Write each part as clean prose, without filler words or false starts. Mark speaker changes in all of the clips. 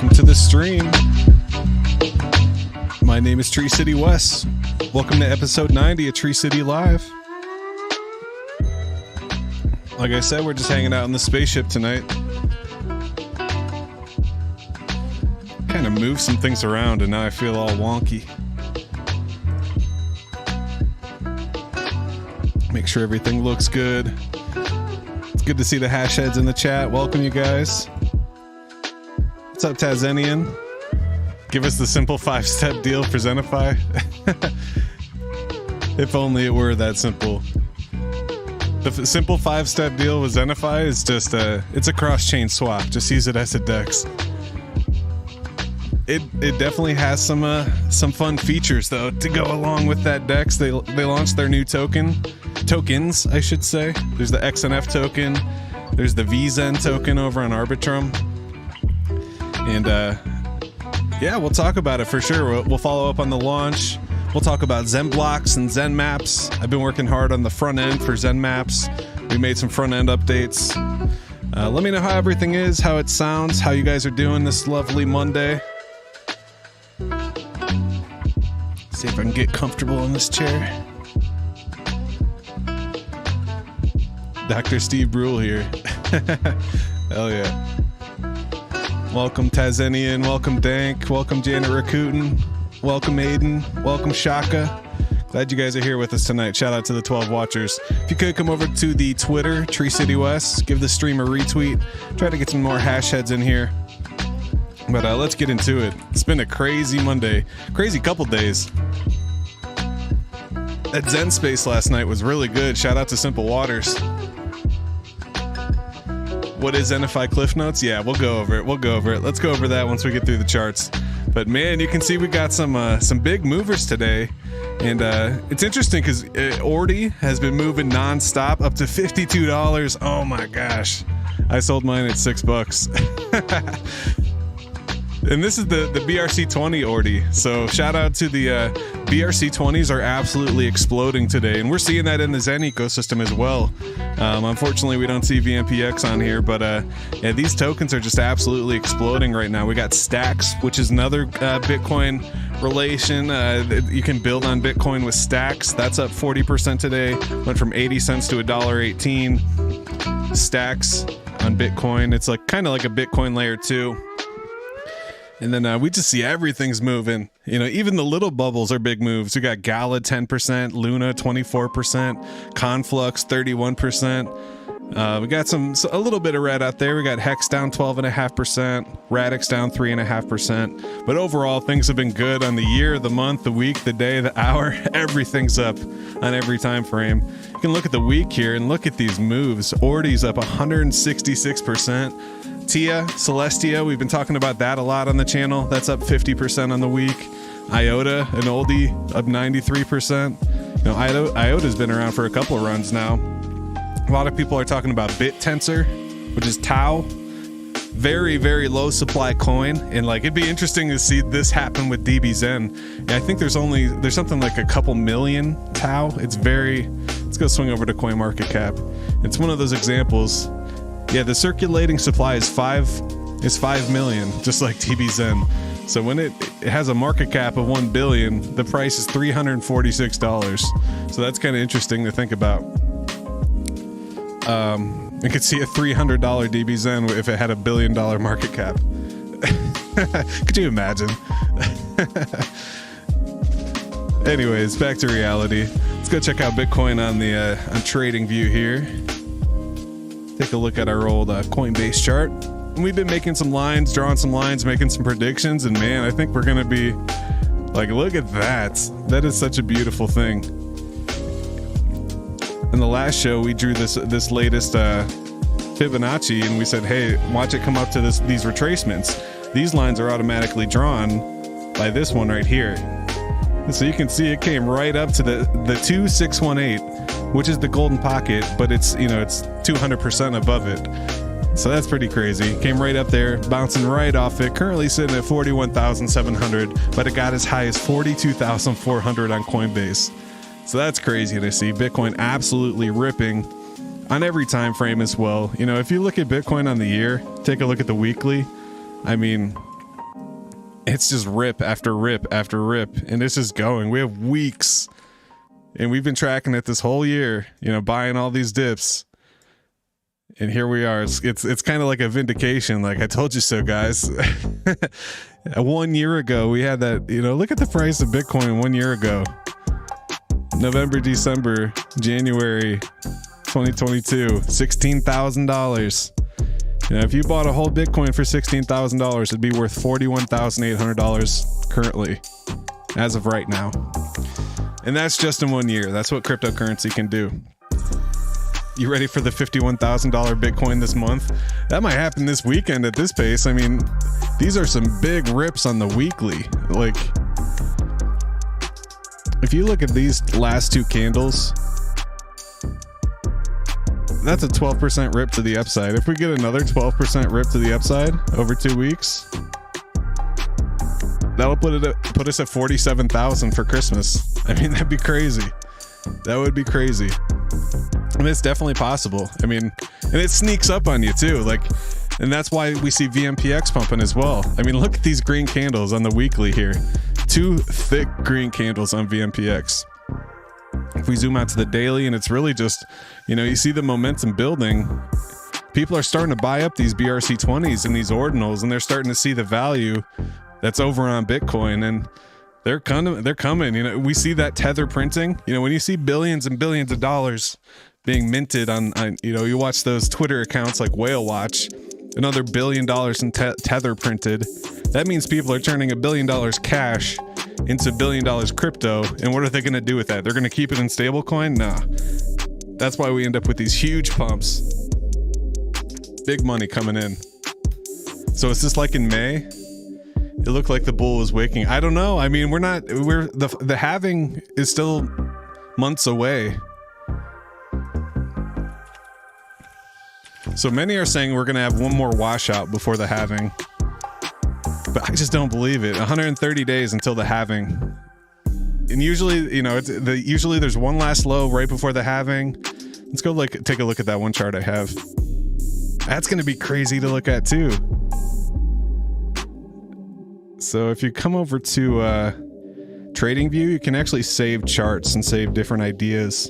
Speaker 1: welcome to the stream. My name is Tree City Wes. Welcome to episode 90 of Tree City Live. Like I said, we're just hanging out in the spaceship tonight. Kind of moved some things around and now I feel all wonky. Make sure everything looks good. It's good to see the hash heads in the chat. Welcome, you guys. What's up, Tazenian? Give us the simple 5-step deal for Xenify. If only it were that simple. The simple 5-step deal with Xenify is just it's a cross-chain swap. Just use it as a DEX. It definitely has some fun features though to go along with that DEX. They launched their new tokens, I should say. There's the XNF token. There's the VXen token over on Arbitrum. And yeah, we'll talk about it for sure. We'll follow up on the launch. We'll talk about XenBlocks and XenMaps. I've been working hard on the front end for XenMaps. We made some front end updates. Let me know how everything is, how it sounds, how you guys are doing this lovely Monday. See if I can get comfortable in this chair. Dr. Steve Brule here. Hell yeah. Welcome Tazenian, welcome Dank, welcome Janet Rakuten, welcome Aiden, welcome Shaka. Glad you guys are here with us tonight. Shout out to the 12 watchers. If you could come over to the Twitter, Tree City West, give the stream a retweet. Try to get some more hash heads in here. But let's get into it. It's been a crazy Monday, crazy couple days. That Zen space last night was really good. Shout out to Simple Waters. What is Xenify Cliff Notes? Yeah, we'll go over it. Let's go over that once we get through the charts. But man, you can see we got some big movers today. And it's interesting because Ordi has been moving nonstop up to $52. Oh my gosh. I sold mine at $6. And this is the BRC20 Ordi. So shout out to the BRC20s are absolutely exploding today. And we're seeing that in the Zen ecosystem as well. Unfortunately, we don't see VMPX on here, but yeah, these tokens are just absolutely exploding right now. We got Stacks, which is another Bitcoin relation. You can build on Bitcoin with Stacks. That's up 40% today. Went from 80 cents to $1.18. Stacks on Bitcoin. It's like kind of like a Bitcoin layer 2. And then we just see everything's moving. You know, even the little bubbles are big moves. We got Gala 10%, Luna 24%, Conflux 31%. We got a little bit of red out there. We got Hex down 12.5%, Radix down 3.5%. But overall, things have been good on the year, the month, the week, the day, the hour. Everything's up on every time frame. You can look at the week here and look at these moves. Ordi's up 166%. Tia, Celestia, we've been talking about that a lot on the channel. That's up 50% on the week. IOTA, an oldie, up 93%. You know, IOTA's been around for a couple of runs now. A lot of people are talking about BitTensor, which is Tau. Very, very low supply coin. And like, it'd be interesting to see this happen with DBZen. And I think there's something like a couple million Tau. Let's go swing over to CoinMarketCap. It's one of those examples. Yeah, the circulating supply is 5 million, just like DBZen. So when it has a market cap of 1 billion, the price is $346. So that's kind of interesting to think about. You could see a $300 DBZen if it had $1 billion market cap. Could you imagine? Anyways, back to reality. Let's go check out Bitcoin on the on TradingView here. Take a look at our old Coinbase chart. And we've been making some lines, drawing some lines, making some predictions, and man, I think we're gonna be like, look at that. That is such a beautiful thing. In the last show, we drew this latest Fibonacci, and we said, hey, watch it come up to these retracements. These lines are automatically drawn by this one right here. And so you can see it came right up to the 2618, which is the golden pocket, but it's 200% above it. So that's pretty crazy. Came right up there, bouncing right off it. Currently sitting at 41,700, but it got as high as 42,400 on Coinbase. So that's crazy to see. Bitcoin absolutely ripping on every time frame as well. You know, if you look at Bitcoin on the year, take a look at the weekly. I mean, it's just rip after rip after rip, and it's just going. We have weeks, and we've been tracking it this whole year, you know, buying all these dips, and here we are. It's kind of like a vindication, like I told you so, guys. 1 year ago we had that, you know, look at the price of Bitcoin 1 year ago. November, December, January 2022, $16,000. You know, if you bought a whole Bitcoin for $16,000, it'd be worth $41,800 currently, as of right now. And that's just in 1 year. That's what cryptocurrency can do. You ready for the $51,000 Bitcoin this month? That might happen this weekend at this pace. I mean, these are some big rips on the weekly. Like, if you look at these last two candles, that's a 12% rip to the upside. If we get another 12% rip to the upside over 2 weeks, that'll put us at 47,000 for Christmas. I mean, that'd be crazy. That would be crazy. And it's definitely possible. I mean, and it sneaks up on you too. Like, and that's why we see VMPX pumping as well. I mean, look at these green candles on the weekly here. 2 thick green candles on VMPX. If we zoom out to the daily, and it's really just, you know, you see the momentum building. People are starting to buy up these BRC20s and these ordinals, and they're starting to see the value that's over on Bitcoin, and they're coming. You know, we see that tether printing. You know, when you see billions and billions of dollars being minted on you know, you watch those Twitter accounts like Whale Watch, another $1 billion in tether printed. That means people are turning $1 billion cash into $1 billion crypto. And what are they going to do with that? They're going to keep it in stablecoin? Nah. That's why we end up with these huge pumps. Big money coming in. So it's just like in May. It looked like the bull was waking. I don't know. I mean, the halving is still months away. So many are saying we're going to have one more washout before the halving. But I just don't believe it. 130 days until the halving. And usually, you know, usually there's one last low right before the halving. Let's go take a look at that one chart I have. That's going to be crazy to look at too. So if you come over to TradingView, you can actually save charts and save different ideas.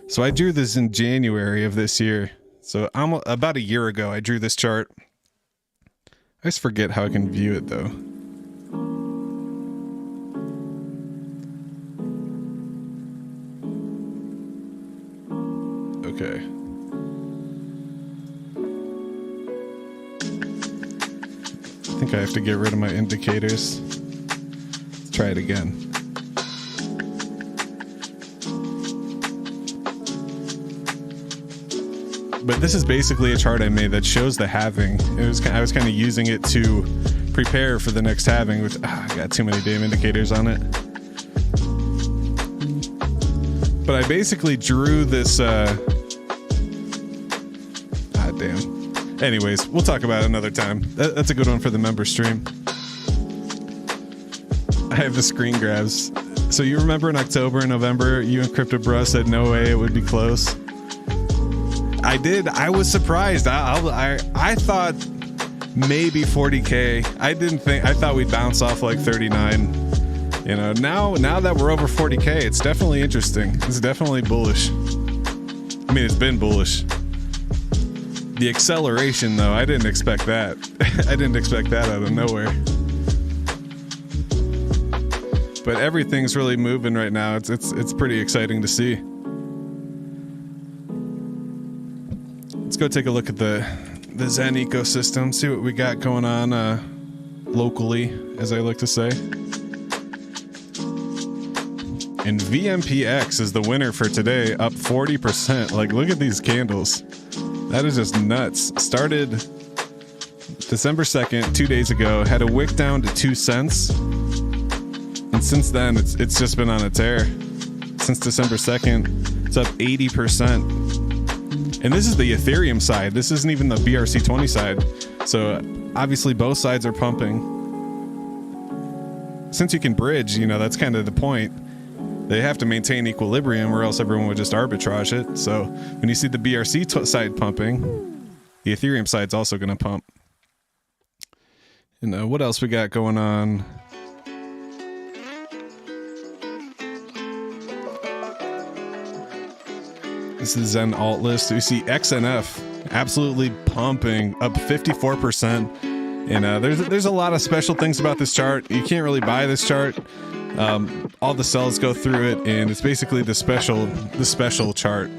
Speaker 1: So I drew this in January of this year. So about a year ago, I drew this chart. I just forget how I can view it though. Okay. I think I have to get rid of my indicators. Let's try it again. But this is basically a chart I made that shows the halving. I was kind of using it to prepare for the next halving, which I got too many damn indicators on it. But I basically drew this. Damn. Anyways, we'll talk about it another time. That's a good one for the member stream. I have the screen grabs. So you remember in October and November, you and Crypto Bro said no way it would be close. I did. I was surprised. I thought maybe 40K. I thought we'd bounce off like 39. You know, now that we're over 40K, it's definitely interesting. It's definitely bullish. I mean, it's been bullish. The acceleration, though, I didn't expect that. I didn't expect that out of nowhere. But everything's really moving right now. It's pretty exciting to see. Let's go take a look at the Zen ecosystem, see what we got going on locally, as I like to say. And VMPX is the winner for today, up 40%. Like, look at these candles. That is just nuts. Started December 2nd, 2 days ago, had a wick down to 2 cents. And since then, it's just been on a tear. Since December 2nd, it's up 80%. And this is the Ethereum side. This isn't even the BRC20 side. So obviously both sides are pumping. Since you can bridge, you know, that's kind of the point. They have to maintain equilibrium or else everyone would just arbitrage it. So when you see the BRC side pumping, the Ethereum side's also going to pump. And what else we got going on? This is Zen alt list. We see XNF absolutely pumping up 54%. And there's a lot of special things about this chart. You can't really buy this chart. All the cells go through it, and it's basically the special chart.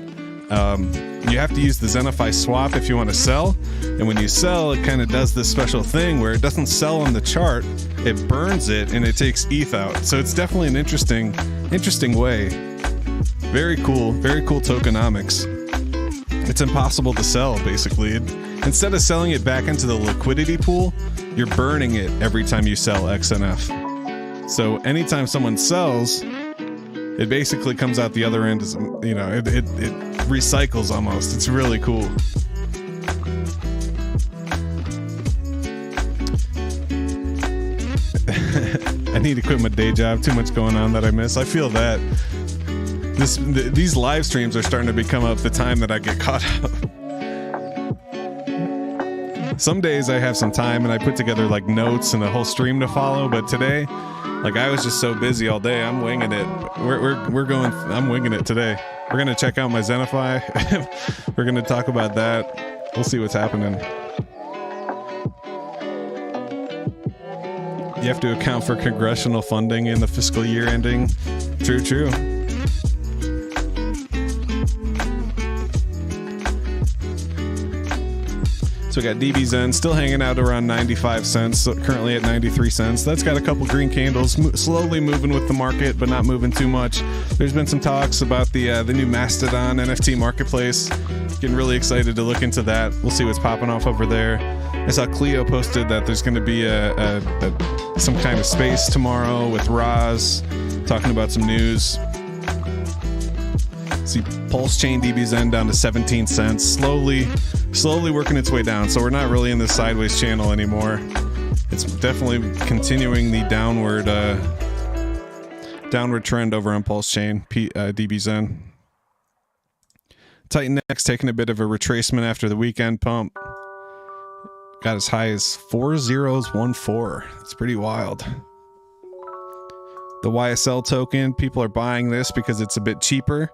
Speaker 1: You have to use the Xenify swap if you want to sell, and when you sell, it kind of does this special thing where it doesn't sell on the chart, it burns it, and it takes ETH out. So it's definitely an interesting way. Very cool tokenomics. It's impossible to sell, basically. Instead of selling it back into the liquidity pool, you're burning it every time you sell XNF. So anytime someone sells, it basically comes out the other end as, you know, it recycles almost. It's really cool. I need to quit my day job. Too much going on that I miss. I feel that. These live streams are starting to become up the time that I get caught up. Some days I have some time and I put together like notes and a whole stream to follow, but today, like, I was just so busy all day. I'm winging it. I'm winging it today. We're gonna check out my Xenify. We're gonna talk about that. We'll see what's happening. You have to account for congressional funding in the fiscal year ending. True. So we got DBZen still hanging out around 95 cents, so currently at 93 cents. That's got a couple green candles, slowly moving with the market, but not moving too much. There's been some talks about the new Mastodon NFT marketplace. Getting really excited to look into that. We'll see what's popping off over there. I saw Cleo posted that there's going to be some kind of space tomorrow with Roz talking about some news. See Pulse Chain DBZen down to 17 cents, slowly working its way down. So we're not really in this sideways channel anymore. It's definitely continuing the downward trend over on Pulse Chain DBZen. Titan X taking a bit of a retracement after the weekend pump. Got as high as 4014. It's pretty wild. The YSL token, people are buying this because it's a bit cheaper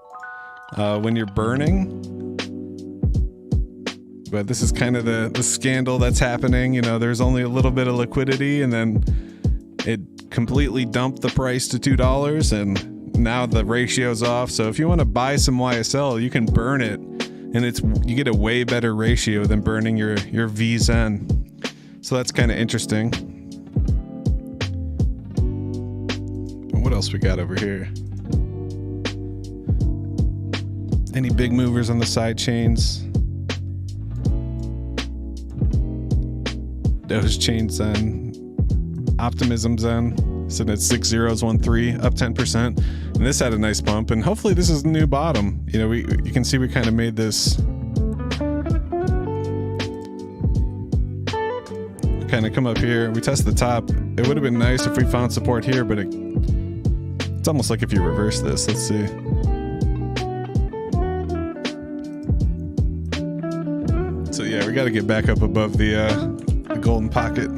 Speaker 1: when you're burning. But this is kind of the scandal that's happening. You know, there's only a little bit of liquidity, and then it completely dumped the price to $2, and now the ratio's off. So if you want to buy some YSL, you can burn it, and you get a way better ratio than burning your VZen. So that's kind of interesting. What else we got over here? Any big movers on the side chains? Doge Chain Zen, Optimism Zen, sitting at 6013, up 10%. And this had a nice bump, and hopefully this is the new bottom. You know, you can see we kind of made this. Kind of come up here, we test the top. It would have been nice if we found support here, but it's almost like if you reverse this. Let's see. So yeah, we got to get back up above the golden pocket.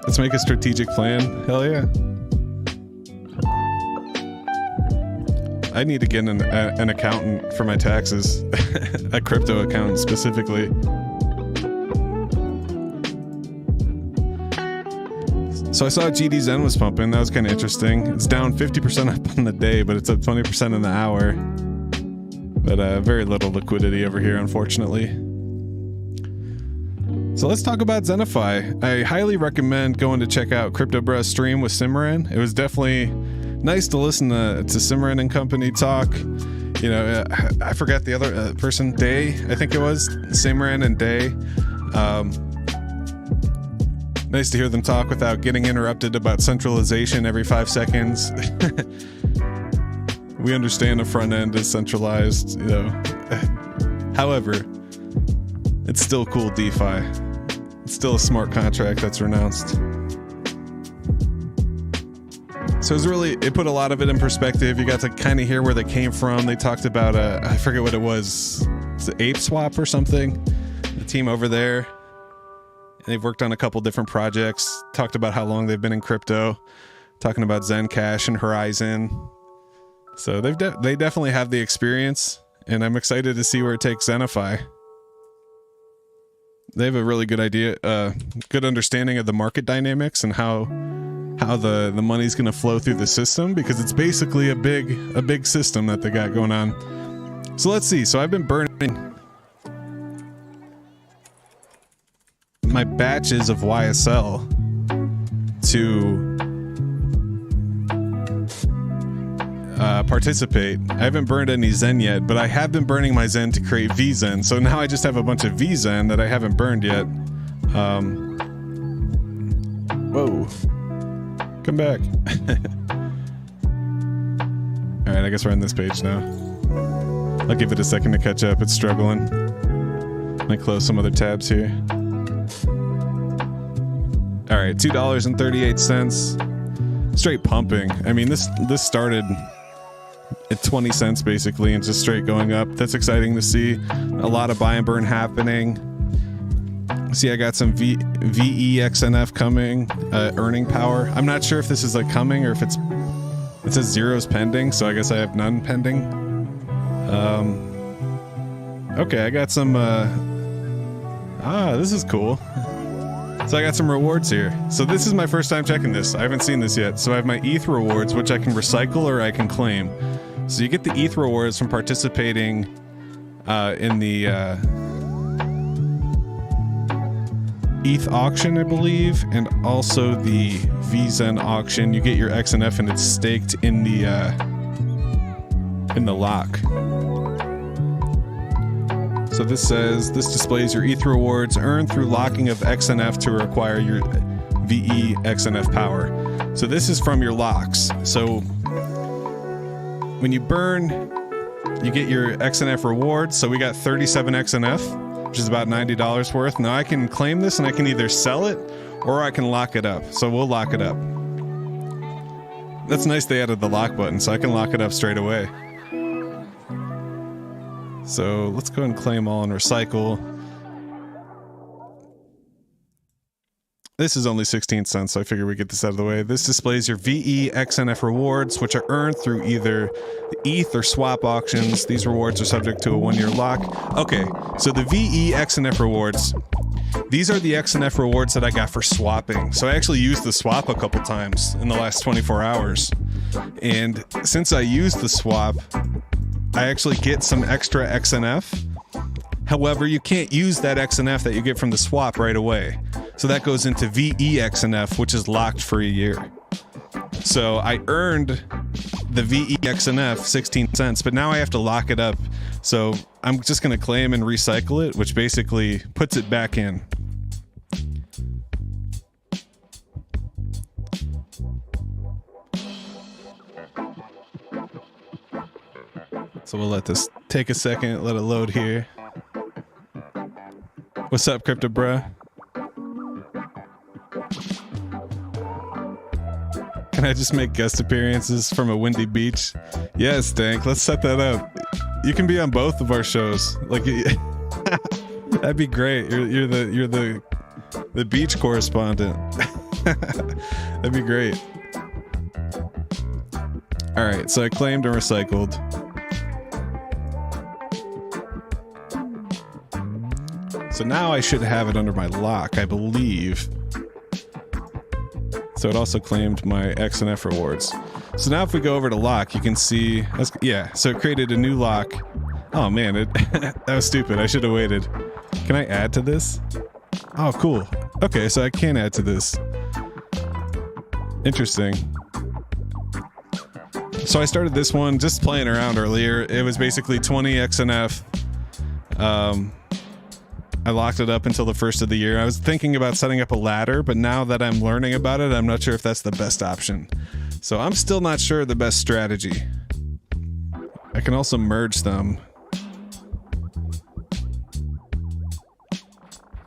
Speaker 1: Let's make a strategic plan. Hell yeah. I need to get an accountant for my taxes. A crypto accountant specifically. So I saw GDZen was pumping. That was kind of interesting. It's down 50% up on the day, but it's up 20% in the hour. But very little liquidity over here, unfortunately. So let's talk about Xenify. I highly recommend going to check out Crypto Bruh's stream with Simran. It was definitely nice to listen to Simran and company talk. You know, I forgot the other person, Day, I think it was. Simran and Day. Nice to hear them talk without getting interrupted about centralization every 5 seconds. We understand the front end is centralized, you know. However, it's still cool DeFi. It's still a smart contract that's renounced. So it put a lot of it in perspective. You got to kind of hear where they came from. They talked about I forget what it was. It's the Ape Swap or something. the team over there. They've worked on a couple different projects, talked about how long they've been in crypto, talking about Zencash and Horizon. So they definitely have the experience, and I'm excited to see where it takes Xenify. They have a really good idea, good understanding of the market dynamics and how the money's going to flow through the system, because it's basically a big system that they got going on. So let's see. So I've been burning my batches of YSL to participate. I haven't burned any Zen yet, but I have been burning my Zen to create VZen. So now I just have a bunch of VZen that I haven't burned yet. Whoa. Come back. Alright, I guess we're on this page now. I'll give it a second to catch up. It's struggling. Let me close some other tabs here. Alright, $2.38. Straight pumping. I mean, this started at 20 cents basically and just straight going up. That's exciting to see. A lot of buy and burn happening. See, I got some VEXNF coming, earning power. I'm not sure if this is like coming or if it says zeros pending, so I guess I have none pending. Okay, I got some, this is cool. So I got some rewards here. So this is my first time checking this. I haven't seen this yet. So I have my ETH rewards, which I can recycle or I can claim. So you get the ETH rewards from participating in the ETH auction, I believe, and also the VZen auction. You get your XNF and it's staked in the lock. So this says, this displays your ETH rewards earned through locking of XNF to acquire your VE XNF power. So this is from your locks. So when you burn, you get your XNF rewards. So we got 37 XNF, which is about $90 worth. Now I can claim this and I can either sell it or I can lock it up. So we'll lock it up. That's nice they added the lock button, so I can lock it up straight away. So let's go and claim all and recycle. This is only 16 cents, so I figure we get this out of the way. This displays your VE XNF rewards, which are earned through either the ETH or swap auctions. These rewards are subject to a 1-year lock. Okay, so the VE XNF rewards, these are the XNF rewards that I got for swapping. So I actually used the swap a couple times in the last 24 hours. And since I used the swap, I actually get some extra XNF. However, you can't use that XNF that you get from the swap right away. So that goes into VE XNF, which is locked for a year. So I earned the VE XNF 16 cents, but now I have to lock it up. So I'm just going to claim and recycle it, which basically puts it back in. So we'll let this take a second, let it load here. What's up, Crypto Bruh? Can I just make guest appearances from a windy beach? Yes, Dank, let's set that up. You can be on both of our shows. Like, that'd be great. You're the beach correspondent. That'd be great. All right, so I claimed and recycled. So now I should have it under my lock, I believe. So it also claimed my XNF rewards. So now if we go over to lock, you can see, yeah, so it created a new lock. Oh man, that was stupid. I should have waited. Can I add to this? Oh, cool. Okay, so I can add to this. Interesting. So I started this one just playing around earlier. It was basically 20 XNF. I locked it up until the first of the year. I was thinking about setting up a ladder, but now that I'm learning about it, I'm not sure if that's the best option. So I'm still not sure the best strategy. I can also merge them.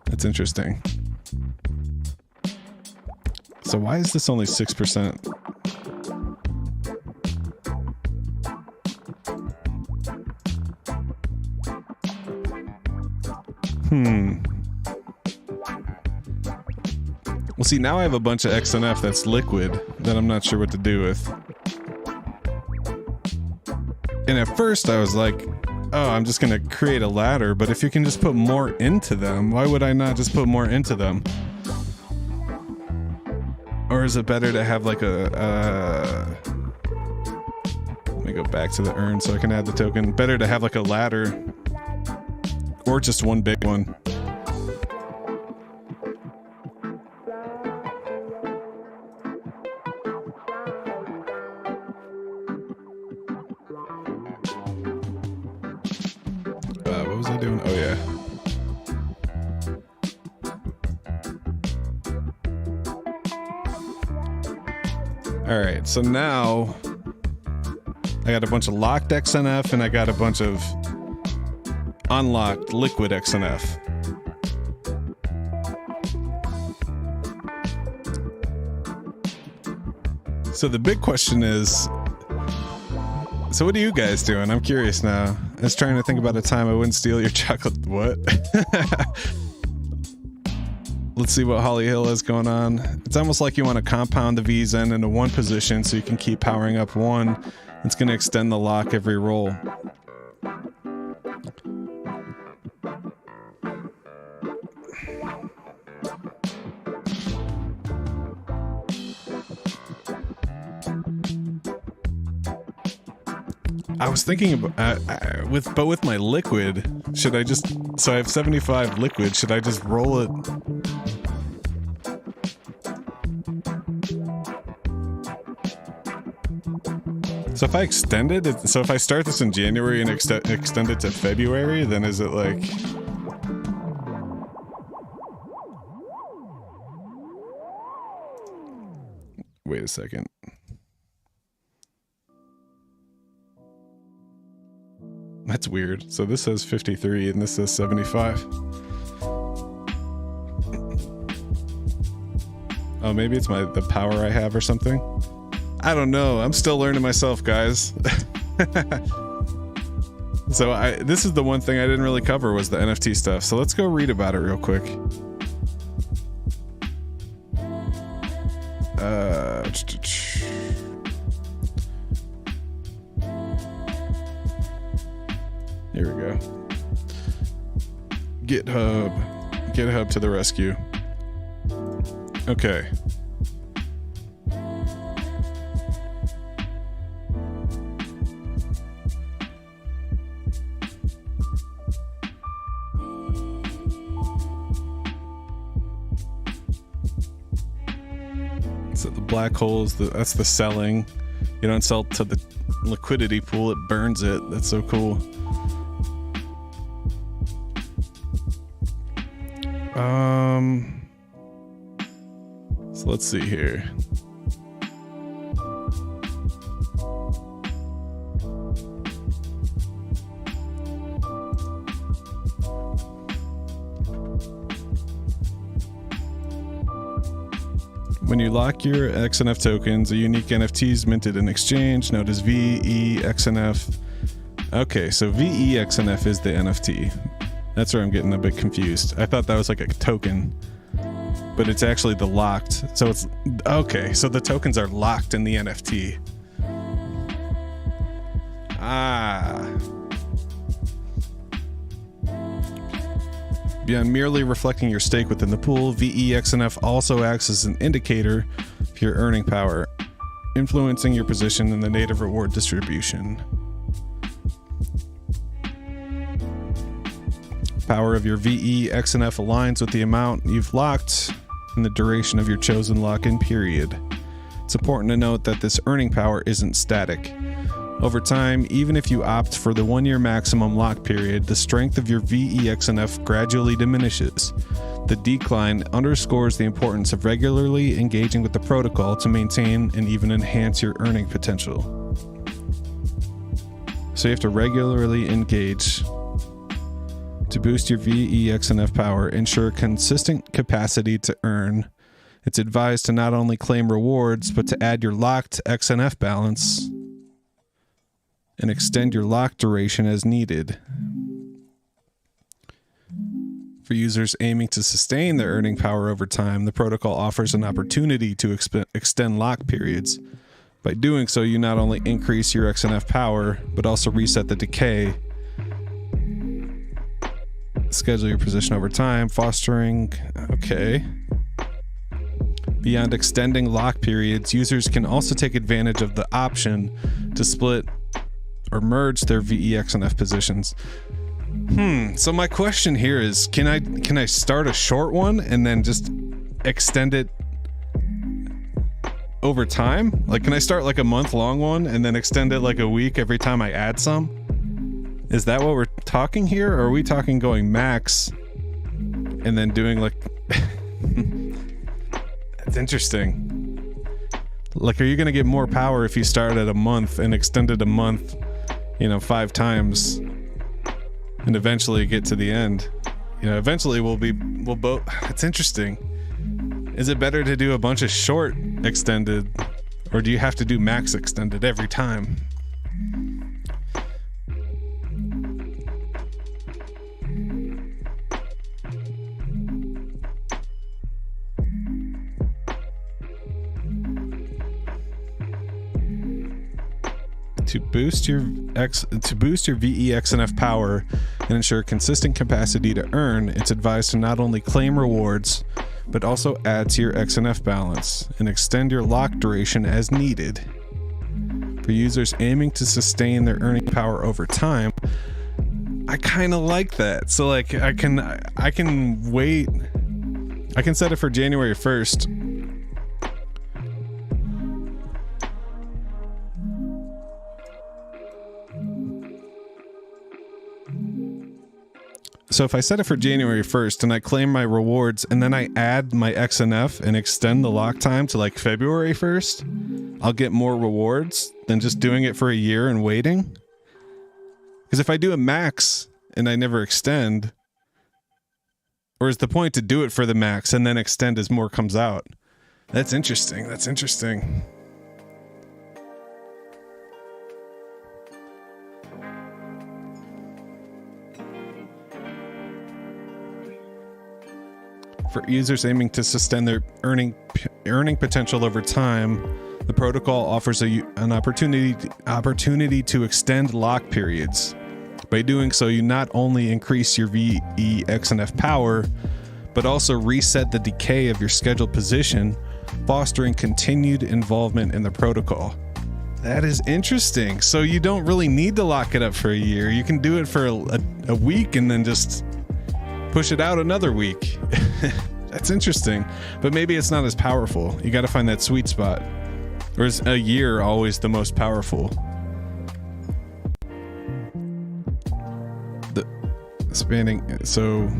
Speaker 1: That's interesting. So why is this only 6%? Well, see, now I have a bunch of XNF that's liquid that I'm not sure what to do with. And at first I was like, oh, I'm just gonna create a ladder, but if you can just put more into them, why would I not just put more into them? Or is it better to have like a, let me go back to the urn so I can add the token. Better to have like a ladder or just one big one. What was I doing? Oh yeah. All right, so now I got a bunch of locked XNF and I got a bunch of unlocked liquid XNF. So the big question is, so what are you guys doing? I'm curious now. I was trying to think about a time I wouldn't steal your chocolate. What? Let's see what Holly Hill has going on. It's almost like you want to compound the VZen into one position so you can keep powering up one. It's going to extend the lock every roll. I was thinking about with my liquid, should I just, so I have 75 liquid, should I just roll it? So if I extend it, so if I start this in January and extend it to February, then is it like... Wait a second. That's weird. So this says 53 and this says 75. Oh, maybe it's the power I have or something. I don't know. I'm still learning myself, guys. So this is the one thing I didn't really cover was the NFT stuff. So let's go read about it real quick. Here we go. GitHub to the rescue. Okay. So the black holes, that's the selling. You don't sell to the liquidity pool, it burns it. That's so cool. So let's see here. When you lock your XNF tokens, a unique NFT is minted in exchange, known as VEXNF. Okay, so VEXNF is the NFT. That's where I'm getting a bit confused. I thought that was like a token, but it's actually the locked. So it's, okay, so the tokens are locked in the NFT. Ah. Beyond merely reflecting your stake within the pool, VEXNF also acts as an indicator of your earning power, influencing your position in the native reward distribution. Power of your VEXNF aligns with the amount you've locked and the duration of your chosen lock-in period. It's important to note that this earning power isn't static. Over time, even if you opt for the 1-year maximum lock period, the strength of your VEXNF gradually diminishes. The decline underscores the importance of regularly engaging with the protocol to maintain and even enhance your earning potential. So you have to regularly engage to boost your VEXNF power, ensure consistent capacity to earn. It's advised to not only claim rewards, but to add your locked XNF balance and extend your lock duration as needed. For users aiming to sustain their earning power over time, the protocol offers an opportunity to extend lock periods. By doing so, you not only increase your XNF power, but also reset the decay. Schedule your position over time, fostering... Okay. Beyond extending lock periods, users can also take advantage of the option to split or merge their VE-XNF positions. So my question here is, can I start a short one and then just extend it over time? Like, can I start like a month-long one and then extend it like a week every time I add some? Is that what we're talking here? Or are we talking going max and then doing like... That's interesting. Like, are you going to get more power if you start at a month and extend it a month, 5 times and eventually get to the end? Eventually we'll both... It's interesting. Is it better to do a bunch of short extended, or do you have to do max extended every time? To boost your VE-XNF power and ensure consistent capacity to earn, it's advised to not only claim rewards, but also add to your XNF balance and extend your lock duration as needed. For users aiming to sustain their earning power over time, I kind of like that. So like I can wait. I can set it for January 1st. So if I set it for January 1st and I claim my rewards and then I add my XNF and extend the lock time to like February 1st, I'll get more rewards than just doing it for a year and waiting. Because if I do a max and I never extend, or is the point to do it for the max and then extend as more comes out? That's interesting. That's interesting. For users aiming to sustain their earning potential over time, the protocol offers an opportunity to extend lock periods. By doing so, you not only increase your VE-XNF power, but also reset the decay of your scheduled position, fostering continued involvement in the protocol. That is interesting. So you don't really need to lock it up for a year. You can do it for a week and then just push it out another week. That's interesting, but maybe it's not as powerful. You got to find that sweet spot. Or is a year always the most powerful? So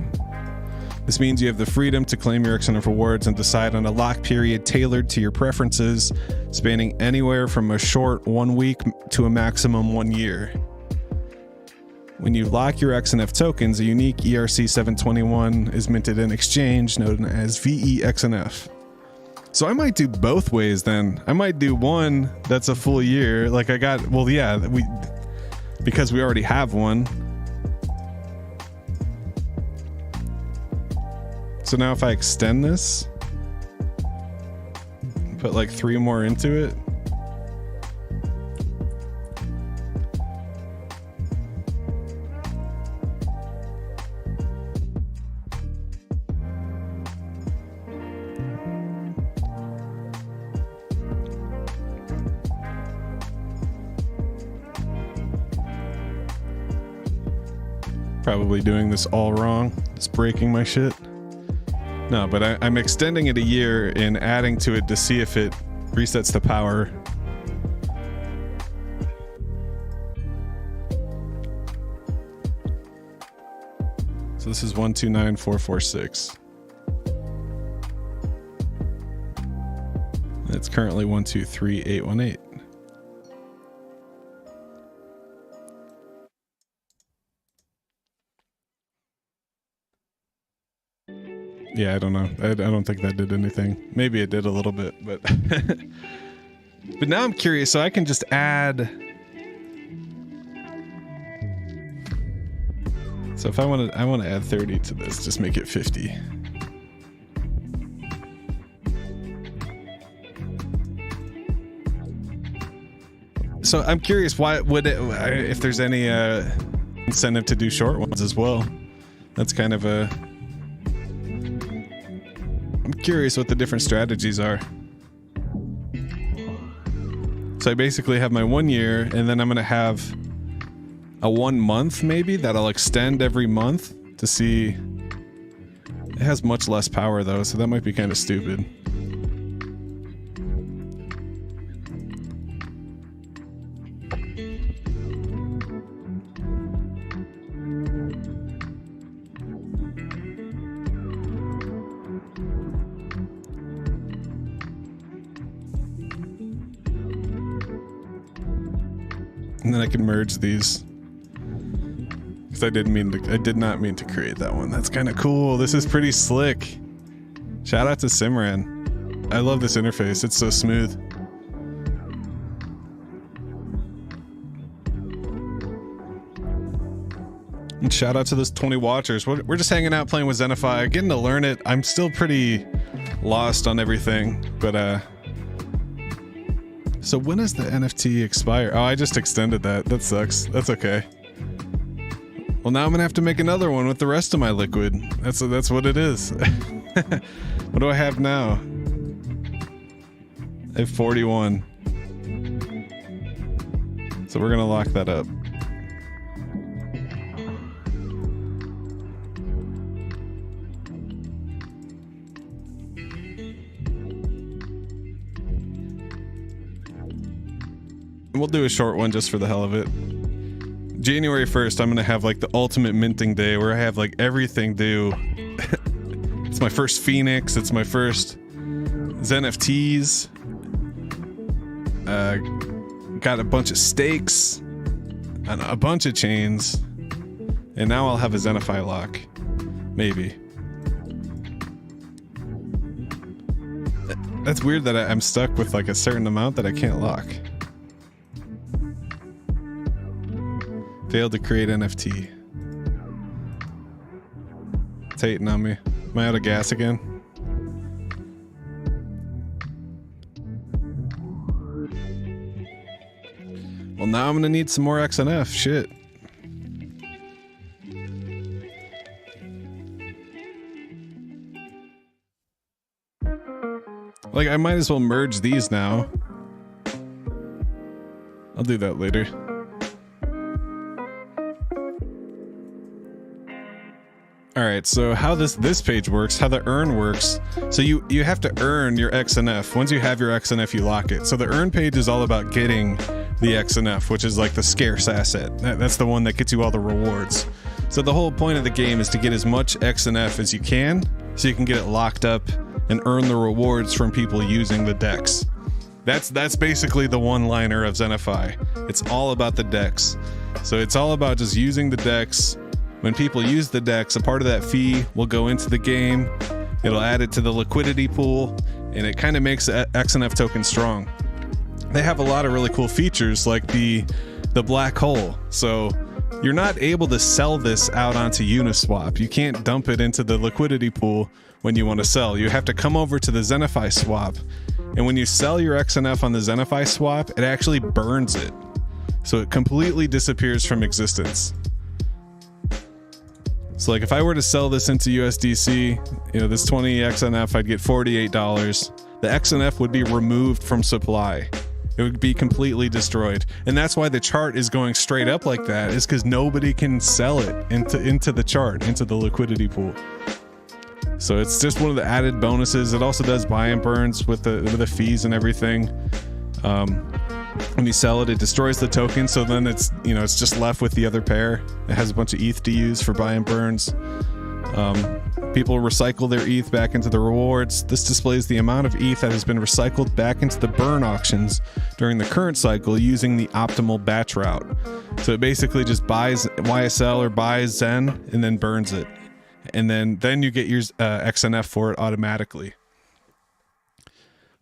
Speaker 1: this means you have the freedom to claim your XNF rewards and decide on a lock period tailored to your preferences, spanning anywhere from a short 1 week to a maximum 1 year. When you lock your XNF tokens, a unique ERC-721 is minted in exchange, known as VE-XNF. So I might do both ways then. I might do one that's a full year, like I got, well, yeah, because we already have one. So now if I extend this, put like 3 more into it. Probably doing this all wrong. It's breaking my shit. No, but I'm extending it a year and adding to it to see if it resets the power. So this is 129446. It's currently 123818. Yeah, I don't know. I don't think that did anything. Maybe it did a little bit, but but now I'm curious. So I can just add. So if I want to add 30 to this, just make it 50. So I'm curious, why would it, if there's any incentive to do short ones as well? That's kind of a... I'm curious what the different strategies are. So I basically have my 1 year, and then I'm going to have a 1 month maybe that I'll extend every month to see. It has much less power though, so that might be kind of stupid. And then I can merge these. Because I did not mean to create that one. That's kind of cool. This is pretty slick. Shout out to Simran. I love this interface. It's so smooth. And shout out to those 20 watchers. We're just hanging out playing with Xenify, getting to learn it. I'm still pretty lost on everything, but so when does the NFT expire? Oh, I just extended that. That sucks. That's okay. Well, now I'm gonna have to make another one with the rest of my liquid. That's what it is. What do I have now? I have 41. So we're gonna lock that up. We'll do a short one just for the hell of it. January 1st, I'm gonna have like the ultimate minting day where I have like everything due. It's my first Phoenix, it's my first XenFTs. Got a bunch of stakes and a bunch of chains. And now I'll have a Xenify lock. Maybe. That's weird that I'm stuck with like a certain amount that I can't lock. Failed to create NFT. It's hating on me. Am I out of gas again? Well, now I'm gonna need some more XNF. Shit. Like, I might as well merge these now. I'll do that later. Alright, so how this page works, how the earn works, so you have to earn your XNF. Once you have your XNF, you lock it. So the earn page is all about getting the XNF, which is like the scarce asset. That's the one that gets you all the rewards. So the whole point of the game is to get as much XNF as you can, so you can get it locked up and earn the rewards from people using the DEX. That's basically the one-liner of Xenify. It's all about the DEX. So it's all about just using the DEX. When people use the DEX, a part of that fee will go into the game. It'll add it to the liquidity pool, and it kind of makes the XNF token strong. They have a lot of really cool features like the black hole. So you're not able to sell this out onto Uniswap. You can't dump it into the liquidity pool when you want to sell. You have to come over to the Xenify swap. And when you sell your XNF on the Xenify swap, it actually burns it. So it completely disappears from existence. So like if I were to sell this into USDC, you know, this 20 XNF, I'd get $48. The XNF would be removed from supply. It would be completely destroyed. And that's why the chart is going straight up like that, is because nobody can sell it into the chart, into the liquidity pool. So it's just one of the added bonuses. It also does buy and burns with the fees and everything. When you sell it, it destroys the token, so then it's just left with the other pair. It has a bunch of ETH to use for buy and burns. People recycle their ETH back into the rewards. This displays the amount of ETH that has been recycled back into the burn auctions during the current cycle using the optimal batch route. So it basically just buys YSL or buys Zen and then burns it. And then you get your XNF for it automatically.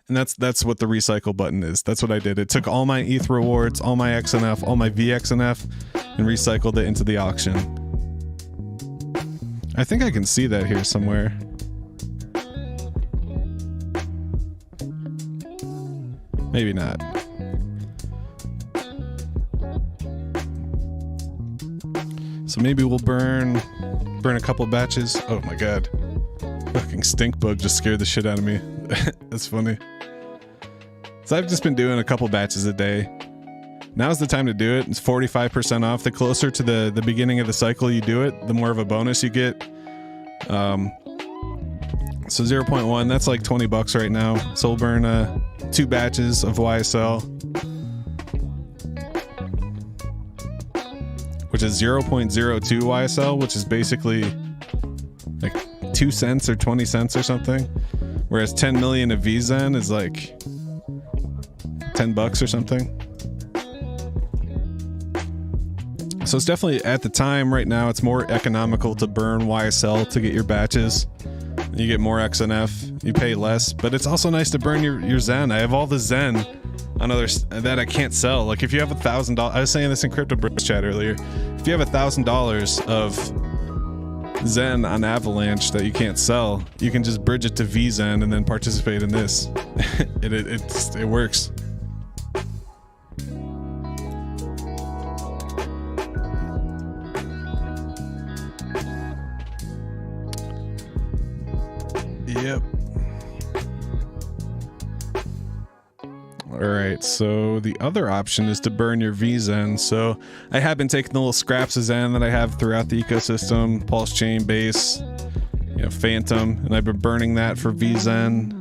Speaker 1: And that's what the recycle button is. That's what I did. It took all my ETH rewards, all my XNF, all my VXNF, and recycled it into the auction. I think I can see that here somewhere. Maybe not. So maybe we'll burn a couple batches. Oh my god. Fucking stink bug just scared the shit out of me. That's funny. So I've just been doing a couple batches a day. Now's the time to do it. It's 45% off. The closer to the beginning of the cycle you do it, the more of a bonus you get. So 0.1, that's like 20 bucks right now. So we'll burn 2 batches of YSL, which is 0.02 YSL, which is basically like 2 cents or 20 cents or something. Whereas 10 million of VZen is like 10 bucks or something. So it's definitely, at the time right now, it's more economical to burn YSL to get your batches. You get more XNF, you pay less, but it's also nice to burn your Zen. I have all the Zen on others that I can't sell. Like if you have $1,000, I was saying this in Crypto Bros chat earlier. If you have $1,000 of Zen on Avalanche that you can't sell, you can just bridge it to VZen and then participate in this. It works. Yep. Alright, so the other option is to burn your VZen. So I have been taking the little scraps of Zen that I have throughout the ecosystem, Pulse Chain Base, Phantom, and I've been burning that for VZen.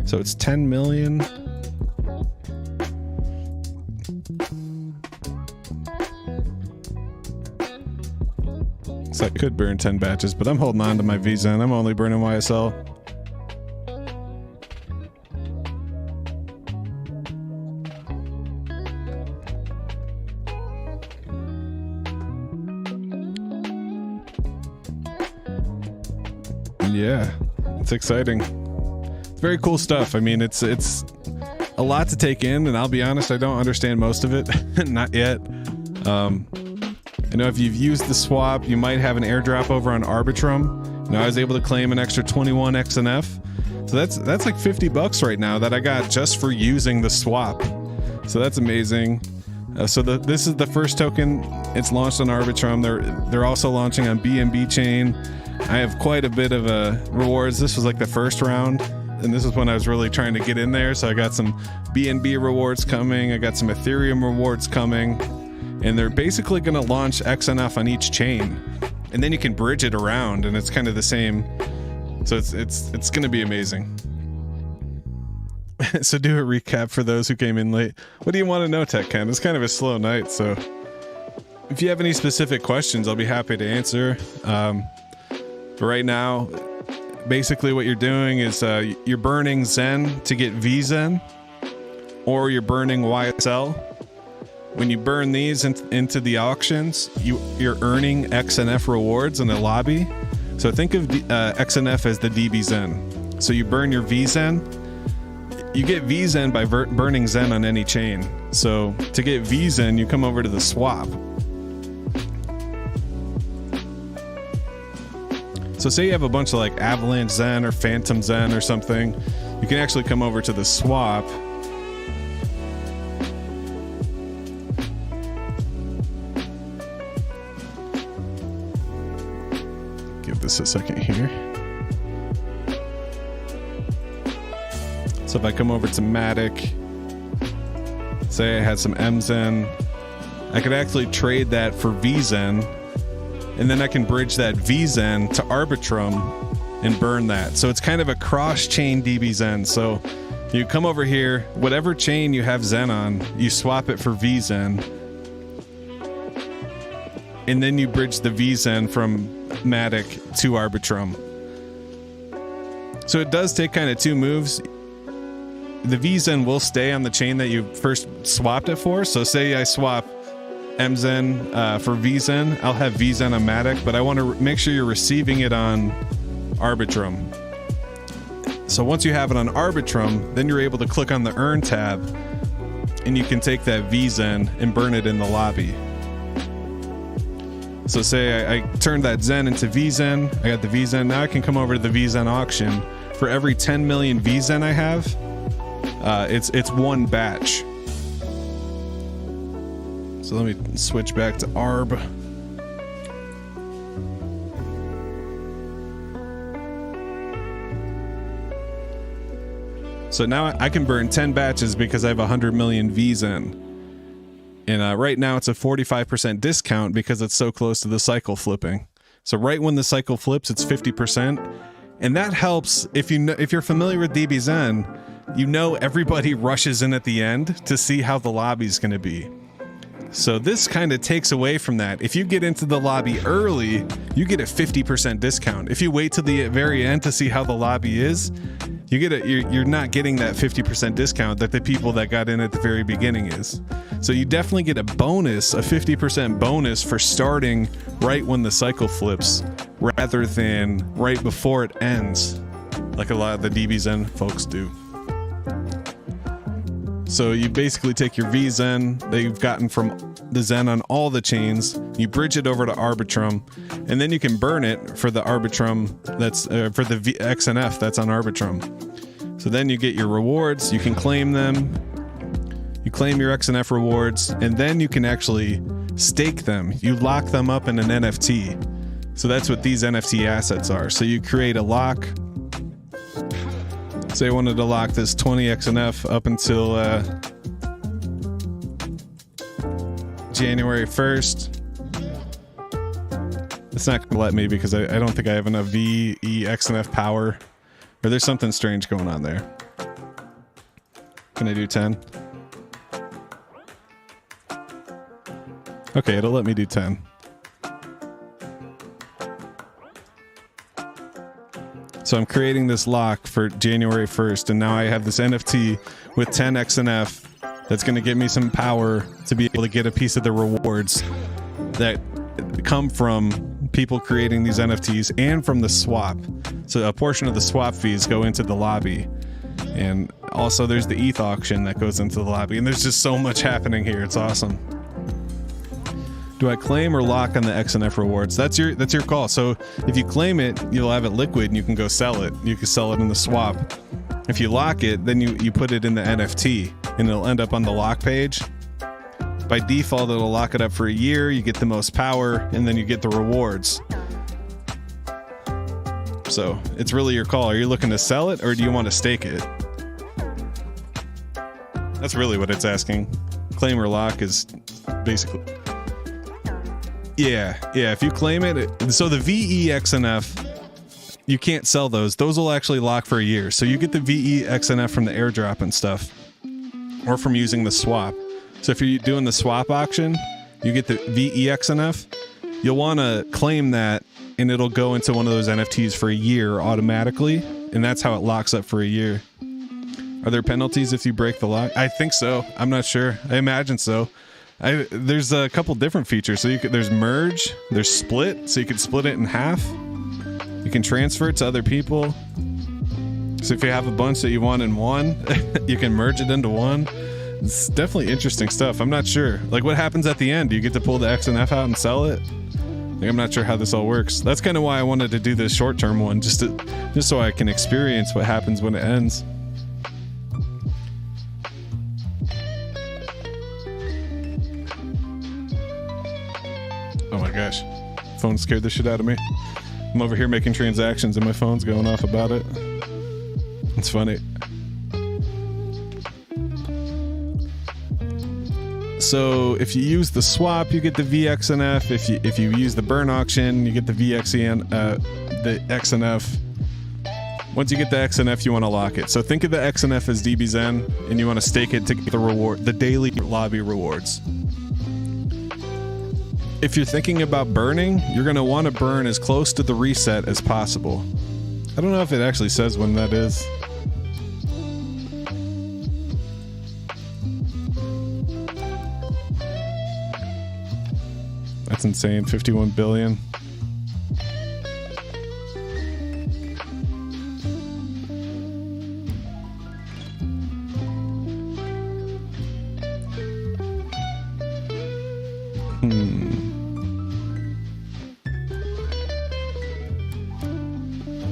Speaker 1: So it's 10 million. So I could burn 10 batches, but I'm holding on to my VZen. I'm only burning YSL. Yeah, it's exciting. It's very cool stuff. I mean, it's a lot to take in, and I'll be honest, I don't understand most of it. Not yet. I know if you've used the swap, you might have an airdrop over on Arbitrum. I was able to claim an extra 21 XNF. So that's like 50 bucks right now that I got just for using the swap. So that's amazing. So this is the first token. It's launched on Arbitrum. They're also launching on BNB chain. I have quite a bit of rewards. This was like the first round, and this is when I was really trying to get in there. So I got some BNB rewards coming. I got some Ethereum rewards coming. And they're basically going to launch XNF on each chain, and then you can bridge it around, and it's kind of the same. So it's going to be amazing. So do a recap for those who came in late. What do you want to know, Tech Ken? It's kind of a slow night, so if you have any specific questions, I'll be happy to answer. But right now, basically what you're doing is you're burning Zen to get VZen, or you're burning YSL. When you burn these into the auctions, you're earning XNF rewards in the lobby. So think of XNF as the DB Zen. So you burn your VZen. You get VZen by burning Zen on any chain. So to get VZen, you come over to the swap. So say you have a bunch of like Avalanche Zen or Phantom Zen or something, you can actually come over to the swap. Give this a second here. So if I come over to Matic, say I had some MZen, I could actually trade that for VZen, and then I can bridge that VZen to Arbitrum and burn that. So it's kind of a cross-chain DB Zen. So you come over here, whatever chain you have Zen on, you swap it for VZen, and then you bridge the VZen from Matic to Arbitrum. So it does take kind of two moves. The VZen will stay on the chain that you first swapped it for. So say I swap MZen for VZen, I'll have VZen on Matic, but I want to make sure you're receiving it on Arbitrum. So once you have it on Arbitrum, then you're able to click on the Earn tab, and you can take that VZen and burn it in the lobby. So say I turned that Xen into VXen. I got the VXen. Now I can come over to the VXen auction. For every 10 million VXen I have, it's one batch. So let me switch back to ARB. So now I can burn 10 batches because I have 100 million VXen. And right now it's a 45% discount because it's so close to the cycle flipping. So right when the cycle flips, it's 50%. And that helps if you're familiar with DBZen, you know everybody rushes in at the end to see how the lobby's going to be. So this kind of takes away from that. If you get into the lobby early, you get a 50% discount. If you wait till the very end to see how the lobby is, you're not getting that 50% discount that the people that got in at the very beginning is. So you definitely get a bonus, a 50% bonus for starting right when the cycle flips, rather than right before it ends, like a lot of the DBZen folks do. So you basically take your VXen that you've gotten from the Xen on all the chains, you bridge it over to Arbitrum, and then you can burn it for the Arbitrum that's for the XNF that's on Arbitrum. So then you get your rewards, you can claim them, you claim your XNF rewards, and then you can actually stake them. You lock them up in an NFT. So that's what these NFT assets are. So you create a lock. Say I wanted to lock this 20 XNF up until January 1st. It's not going to let me because I don't think I have enough VE-XNF power. Or there's something strange going on there. Can I do 10? Okay, it'll let me do 10. So I'm creating this lock for January 1st, and now I have this NFT with 10 XNF that's going to give me some power to be able to get a piece of the rewards that come from people creating these NFTs and from the swap. So a portion of the swap fees go into the lobby. And also there's the ETH auction that goes into the lobby. And there's just so much happening here. It's awesome. Do I claim or lock on the XNF rewards? That's your call. So if you claim it, you'll have it liquid and you can go sell it. You can sell it in the swap. If you lock it, then you put it in the NFT and it'll end up on the lock page. By default, it'll lock it up for a year. You get the most power and then you get the rewards. So it's really your call. Are you looking to sell it or do you want to stake it? That's really what it's asking. Claim or lock is basically... Yeah, if you claim it, so the VE-XNF, you can't sell those. Those will actually lock for a year. So you get the VE-XNF from the airdrop and stuff, or from using the swap. So if you're doing the swap auction, you get the VE-XNF. You'll want to claim that, and it'll go into one of those NFTs for a year automatically, and that's how it locks up for a year. Are there penalties if you break the lock? I think so. I'm not sure. I imagine so. There's a couple different features. So there's merge, there's split, so you can split it in half. You can transfer it to other people. So if you have a bunch that you want in one, you can merge it into one. It's definitely interesting stuff. I'm not sure. Like what happens at the end? Do you get to pull the XNF out and sell it? I'm not sure how this all works. That's kind of why I wanted to do this short-term one, just so I can experience what happens when it ends. Oh my gosh, phone scared the shit out of me. I'm over here making transactions and my phone's going off about it. It's funny. So if you use the swap, you get the VXNF. If you use the burn auction, you get the the XNF. Once you get the XNF, you want to lock it. So think of the XNF as DBZen, and you want to stake it to get the daily lobby rewards. If you're thinking about burning, you're going to want to burn as close to the reset as possible. I don't know if it actually says when that is. That's insane. 51 billion.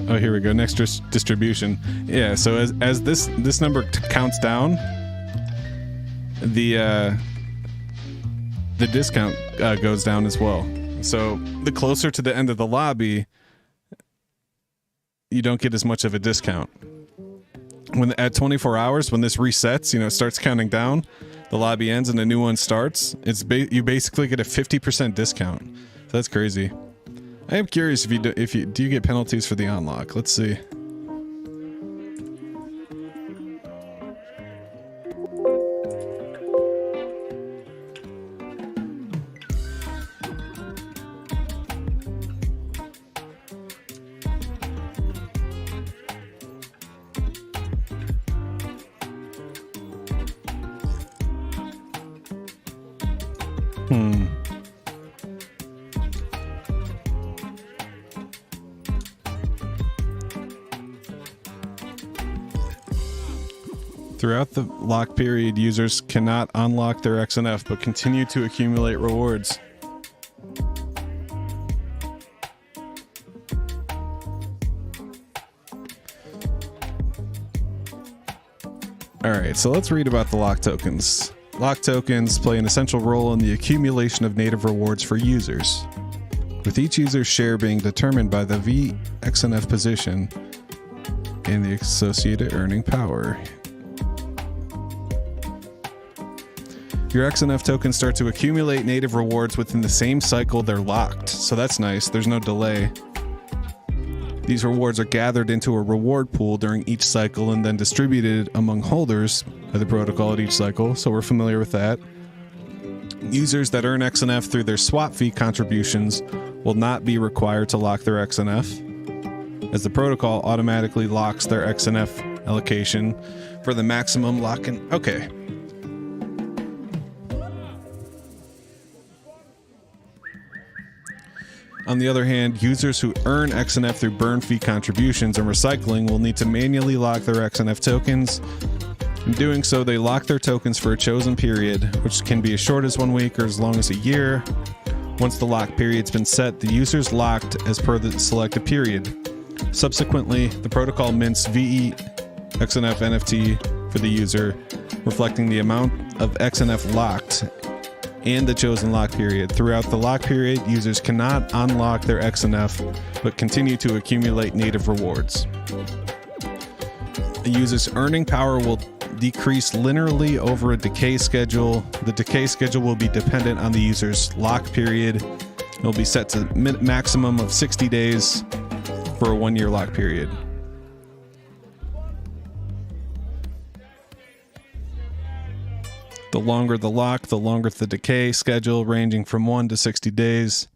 Speaker 1: Oh, here we go. Next distribution. Yeah. So as this number counts down, the discount goes down as well. So the closer to the end of the lobby, you don't get as much of a discount. When at 24 hours, when this resets, you know, it starts counting down, the lobby ends and a new one starts. You basically get a 50% discount. So that's crazy. I am curious if you get penalties for the unlock. Let's see. Throughout the lock period, users cannot unlock their XNF but continue to accumulate rewards. Alright, so let's read about the lock tokens. Lock tokens play an essential role in the accumulation of native rewards for users, with each user's share being determined by the VXNF position and the associated earning power. Your XNF tokens start to accumulate native rewards within the same cycle they're locked, so that's nice, there's no delay. These rewards are gathered into a reward pool during each cycle and then distributed among holders by the protocol at each cycle, so we're familiar with that. Users that earn XNF through their swap fee contributions will not be required to lock their XNF, as the protocol automatically locks their XNF allocation for the maximum lock-in. Okay. On the other hand, users who earn XNF through burn fee contributions and recycling will need to manually lock their XNF tokens. In doing so, they lock their tokens for a chosen period, which can be as short as 1 week or as long as a year. Once the lock period's been set, the user's locked as per the selected period. Subsequently, the protocol mints VE XNF NFT for the user, reflecting the amount of XNF locked and the chosen lock period. Throughout the lock period, users cannot unlock their XNF, but continue to accumulate native rewards. A user's earning power will decrease linearly over a decay schedule. The decay schedule will be dependent on the user's lock period. It will be set to maximum of 60 days for a 1-year lock period. The longer the lock, the longer the decay schedule, ranging from 1 to 60 days.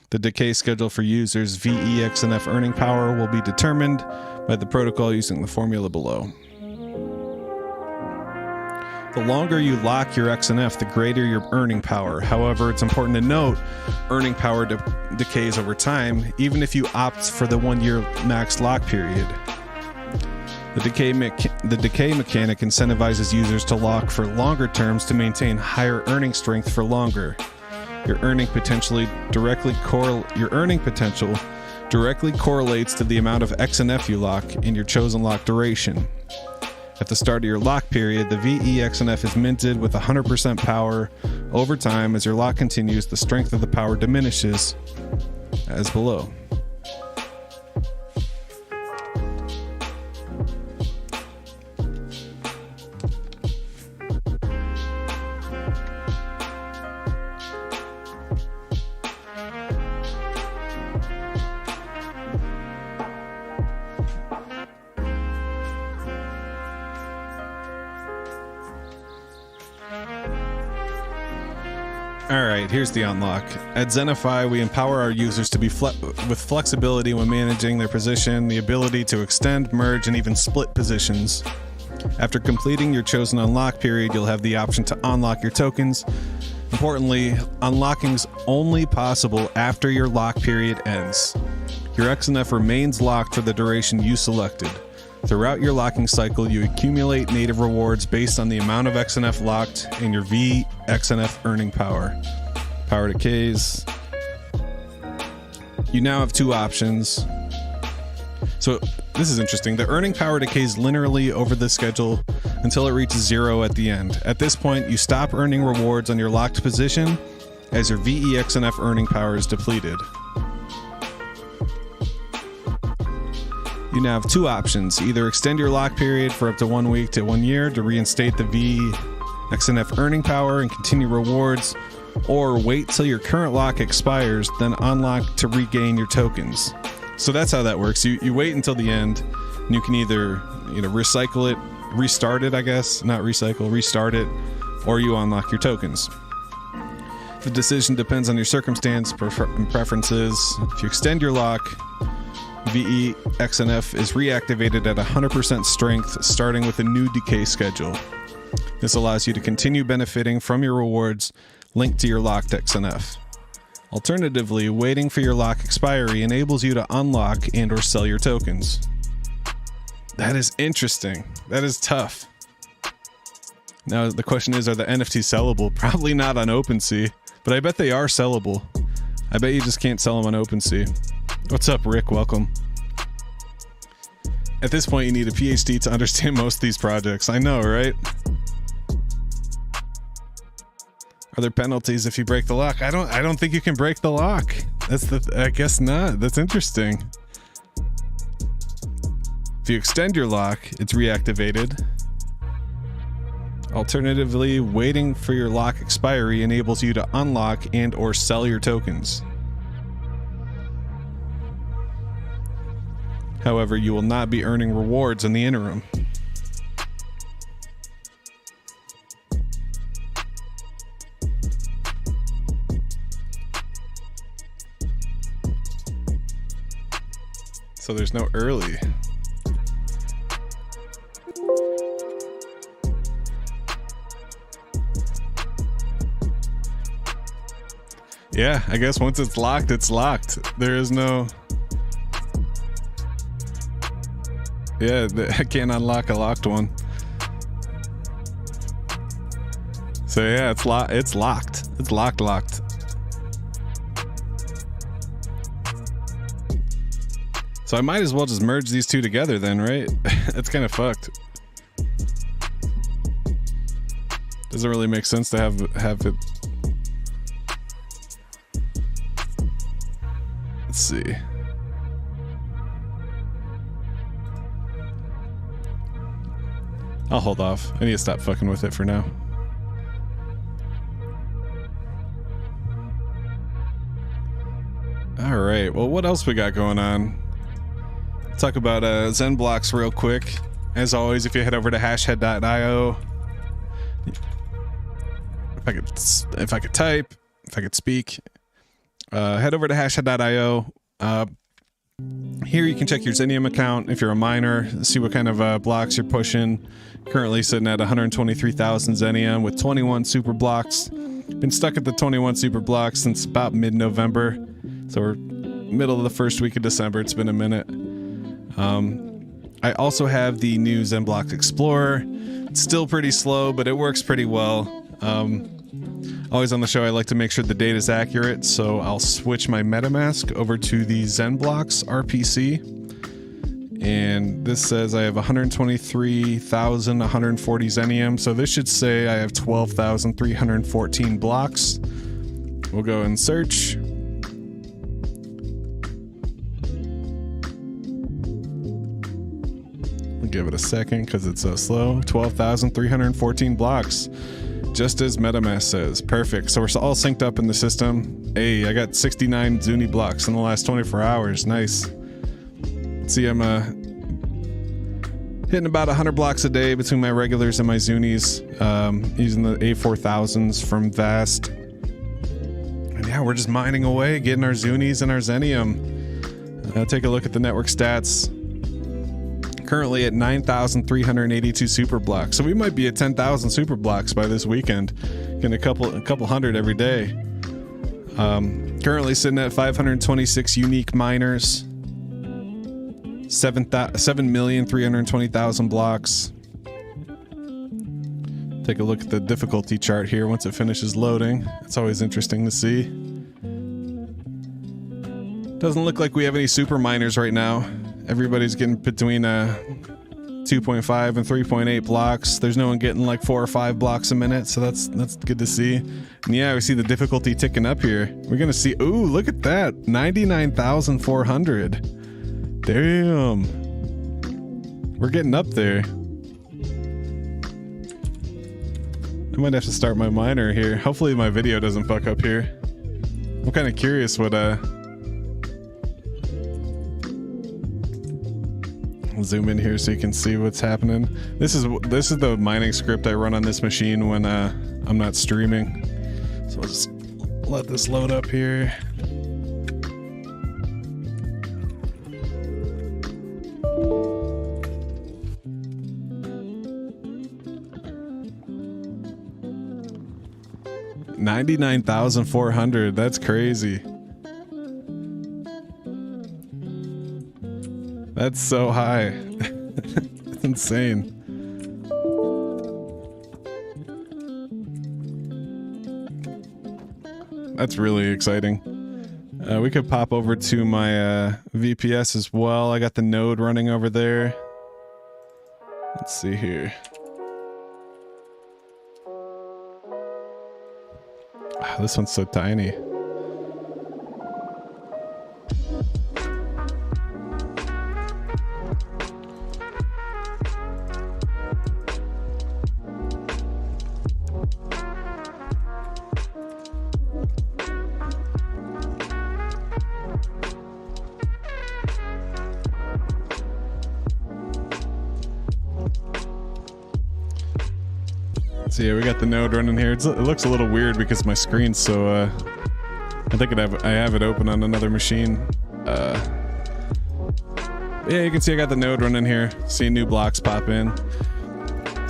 Speaker 1: The decay schedule for users' VEXNF earning power will be determined by the protocol using the formula below. The longer you lock your XNF, the greater your earning power. However, it's important to note, earning power decays over time, even if you opt for the 1-year max lock period. The decay mechanic incentivizes users to lock for longer terms to maintain higher earning strength for longer. Your earning potential directly correlates to the amount of XNF you lock in your chosen lock duration. At the start of your lock period, the VEXNF is minted with 100% power. Over time, as your lock continues, the strength of the power diminishes, as below. Alright, here's the unlock. At Xenify, we empower our users to be with flexibility when managing their position, the ability to extend, merge, and even split positions. After completing your chosen unlock period, you'll have the option to unlock your tokens. Importantly, unlocking's only possible after your lock period ends. Your XNF remains locked for the duration you selected. Throughout your locking cycle, you accumulate native rewards based on the amount of XNF locked and your VXNF earning power. Power decays. You now have two options. So this is interesting. The earning power decays linearly over the schedule until it reaches 0 at the end. At this point, you stop earning rewards on your locked position as your VEXNF earning power is depleted. You now have two options. Either extend your lock period for up to 1 week to 1 year to reinstate the VEXNF earning power and continue rewards, or wait till your current lock expires, then unlock to regain your tokens. So that's how that works. You wait until the end, and you can either recycle it, restart it, I guess, not recycle, restart it, or you unlock your tokens. The decision depends on your circumstance and preferences. If you extend your lock, VEXNF is reactivated at 100% strength, starting with a new decay schedule. This allows you to continue benefiting from your rewards linked to your locked XNF. Alternatively, waiting for your lock expiry enables you to unlock and or sell your tokens. That is interesting. That is tough. Now the question is, are the NFTs sellable? Probably not on OpenSea, but I bet they are sellable. I bet you just can't sell them on OpenSea. What's up, Rick? Welcome. At this point, you need a PhD to understand most of these projects. I know, right? Are there penalties if you break the lock? I don't think you can break the lock. I guess not. That's interesting. If you extend your lock, it's reactivated. Alternatively, waiting for your lock expiry enables you to unlock and or sell your tokens. However, you will not be earning rewards in the interim. So there's no early. Yeah, I guess once it's locked, it's locked. There is no... Yeah, I can't unlock a locked one. So yeah, it's locked. It's locked. So I might as well just merge these two together then, right? That's kind of fucked. Doesn't really make sense to have it. Let's see. I'll hold off. I need to stop fucking with it for now. All right. Well, what else we got going on? Talk about XenBlocks real quick. As always, if you head over to hashhead.io, if I could speak, head over to hashhead.io. Here you can check your Xenium account if you're a miner, see what kind of blocks you're pushing. Currently sitting at 123,000 Xenium with 21 super blocks. Been stuck at the 21 super blocks since about mid-November. So we're middle of the first week of December. It's been a minute. I also have the new XenBlocks Explorer. It's still pretty slow, but it works pretty well. Always on the show, I like to make sure the data is accurate, so I'll switch my MetaMask over to the XenBlocks RPC. And this says I have 123,140 Xenium, so this should say I have 12,314 blocks. We'll go and search. We'll give it a second because it's so slow. 12,314 blocks. Just as MetaMask says. Perfect. So we're all synced up in the system. Hey, I got 69 Zuni blocks in the last 24 hours. Nice. See, I'm hitting about 100 blocks a day between my regulars and my Zunis, using the A4000s from Vast. And yeah, we're just mining away, getting our Zunis and our Xenium. Take a look at the network stats. Currently at 9,382 super blocks. So we might be at 10,000 super blocks by this weekend. Getting a couple hundred every day. Currently sitting at 526 unique miners. 7,320,000 blocks. Take a look at the difficulty chart here once it finishes loading. It's always interesting to see. Doesn't look like we have any super miners right now. Everybody's getting between 2.5 and 3.8 blocks. There's no one getting like 4 or 5 blocks a minute, so that's good to see. And yeah, we see the difficulty ticking up here. We're gonna see, ooh, look at that, 99,400. Damn, we're getting up there. I might have to start my miner here. Hopefully my video doesn't fuck up here. I'm kind of curious what I'll zoom in here so you can see what's happening. This is the mining script I run on this machine when I'm not streaming. So I'll just let this load up here. $99,400. That's crazy. That's so high. It's insane. That's really exciting. We could pop over to my VPS as well. I got the node running over there. Let's see here. Oh, this one's so tiny. So yeah, we got the node running here. It looks a little weird because my screen's so, I think I have it open on another machine. Yeah, you can see I got the node running here. See new blocks pop in.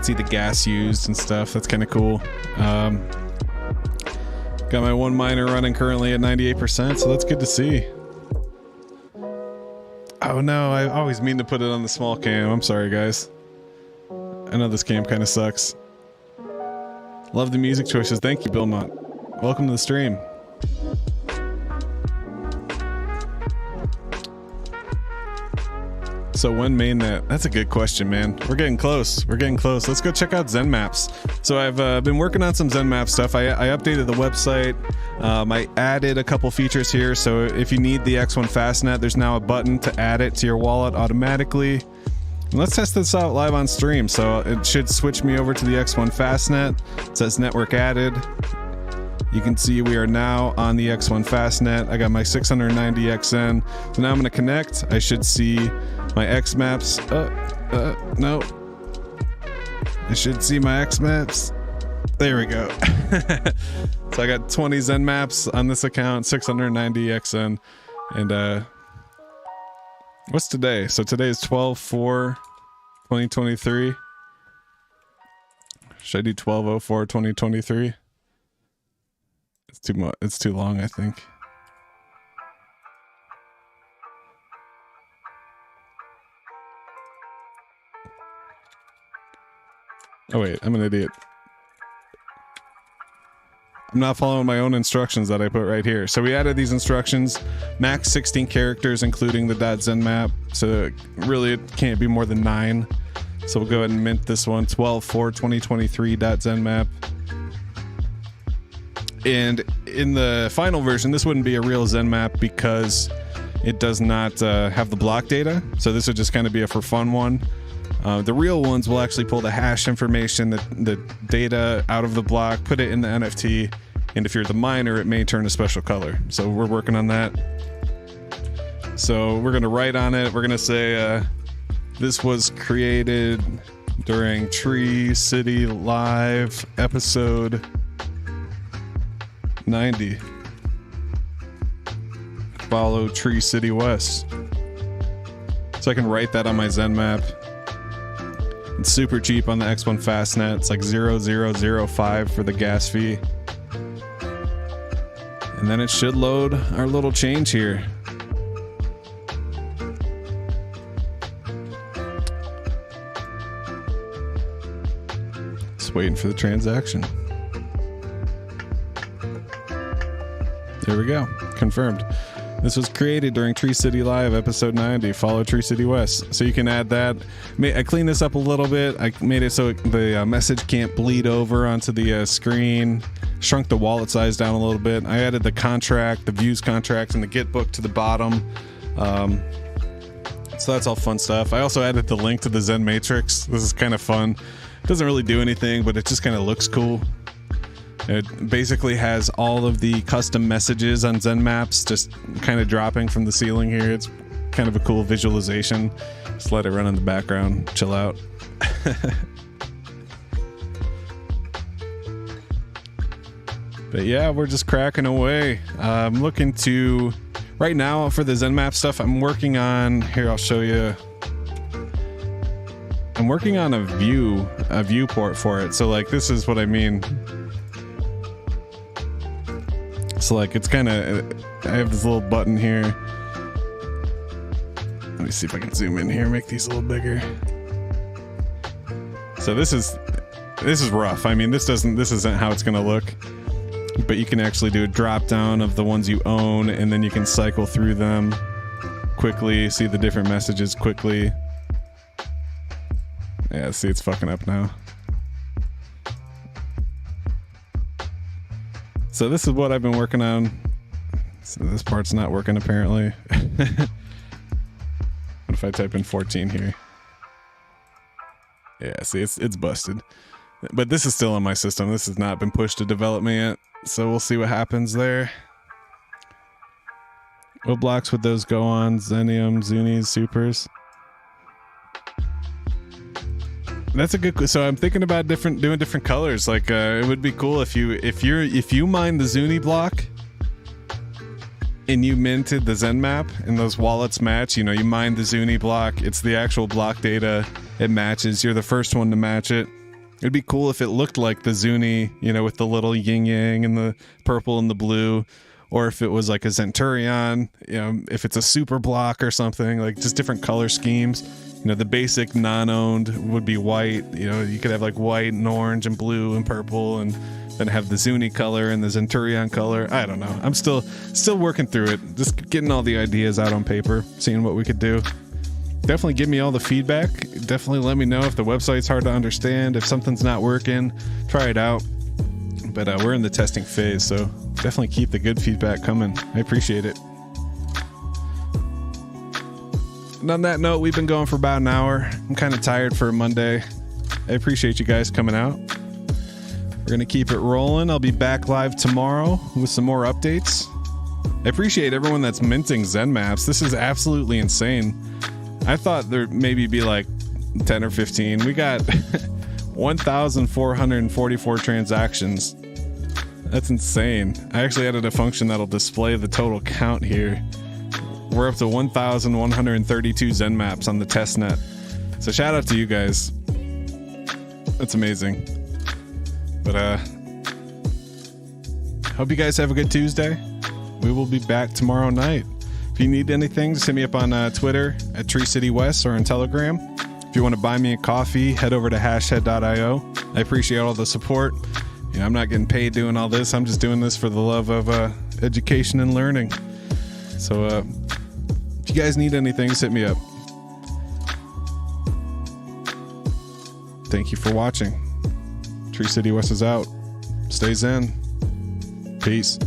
Speaker 1: See the gas used and stuff. That's kind of cool. Got my one miner running currently at 98%, so that's good to see. Oh no, I always mean to put it on the small cam. I'm sorry, guys. I know this cam kind of sucks. Love the music choices. Thank you, Billmont. Welcome to the stream. So when mainnet? That's a good question, man. We're getting close. We're getting close. Let's go check out XenMaps. So I've been working on some XenMaps stuff. I updated the website. I added a couple features here. So if you need the X1 Fastnet, there's now a button to add it to your wallet automatically. Let's test this out live on stream. So it should switch me over to the X1 Fastnet. It says network added. You can see we are now on the X1 Fastnet. I got my 690 XN. So now I'm going to connect. I should see my XenMaps. No. I should see my XenMaps. There we go. So I got 20 XenMaps on this account, 690 XN. And what's today? So today is 12/4/2023. Should I do 12/04/2023? It's too much. It's too long, I think. Oh wait, I'm an idiot. I'm not following my own instructions that I put right here. So we added these instructions, max 16 characters, including the .xenmap. So really it can't be more than 9. So we'll go ahead and mint this one, 12/4/2023 .xenmap. And in the final version, this wouldn't be a real XenMap because it does not have the block data. So this would just kind of be a for fun one. The real ones will actually pull the hash information, the data out of the block, put it in the NFT, and if you're the miner, it may turn a special color. So we're working on that. So we're going to write on it. We're going to say this was created during Tree City Live episode 90. Follow Tree City West. So I can write that on my XenMap. It's super cheap on the X1 Fastnet. It's like 0.005 for the gas fee. And then it should load our little change here. Just waiting for the transaction. There we go. Confirmed. This was created during Tree City Live, episode 90. Follow Tree City West. So you can add that. I cleaned this up a little bit. I made it so the message can't bleed over onto the screen. Shrunk the wallet size down a little bit. I added the contract, the views contract, and the Git book to the bottom. So that's all fun stuff. I also added the link to the Xen Matrix. This is kind of fun. It doesn't really do anything, but it just kind of looks cool. It basically has all of the custom messages on XenMaps just kind of dropping from the ceiling here. It's kind of a cool visualization. Just let it run in the background, chill out. But yeah, we're just cracking away. I'm looking to, right now for the XenMap stuff, I'm working on, here I'll show you. I'm working on a viewport for it. So like, this is what I mean. So like, it's kind of, I have this little button here. Let me see if I can zoom in here, make these a little bigger. So this is rough. I mean, this isn't how it's gonna look, but you can actually do a drop down of the ones you own, and then you can cycle through them quickly, see the different messages quickly. Yeah, see, it's fucking up now. So this is what I've been working on. So this part's not working apparently. What if I type in 14 here? Yeah, see, it's busted. But this is still on my system. This has not been pushed to development yet. So we'll see what happens there. What blocks would those go on? Xenium, Zunis, Supers? That's a good. So I'm thinking about doing different colors. Like it would be cool if you mined the Zuni block and you minted the XenMap and those wallets match. You know, you mined the Zuni block. It's the actual block data. It matches. You're the first one to match it. It'd be cool if it looked like the Zuni, you know, with the little yin yang and the purple and the blue, or if it was like a Centurion. You know, if it's a super block or something, like just different color schemes. You know, the basic non-owned would be white. You know, you could have like white and orange and blue and purple, and then have the Zuni color and the Centurion color. I don't know. I'm still working through it. Just getting all the ideas out on paper, seeing what we could do. Definitely give me all the feedback. Definitely let me know if the website's hard to understand. If something's not working, try it out. But we're in the testing phase, so definitely keep the good feedback coming. I appreciate it. And on that note, we've been going for about an hour. I'm kind of tired for a Monday. I appreciate you guys coming out. We're going to keep it rolling. I'll be back live tomorrow with some more updates. I appreciate everyone that's minting XenMaps. This is absolutely insane. I thought there'd maybe be like 10 or 15. We got 1,444 transactions. That's insane. I actually added a function that'll display the total count here. We're up to 1,132 XenMaps on the testnet. So shout out to you guys. That's amazing. But hope you guys have a good Tuesday. We will be back tomorrow night. If you need anything, just hit me up on Twitter at Tree City West or on Telegram. If you want to buy me a coffee, head over to hashhead.io. I appreciate all the support. You know, I'm not getting paid doing all this. I'm just doing this for the love of education and learning. So if you guys need anything, just hit me up. Thank you for watching. Tree City West is out. Stay zen. Peace.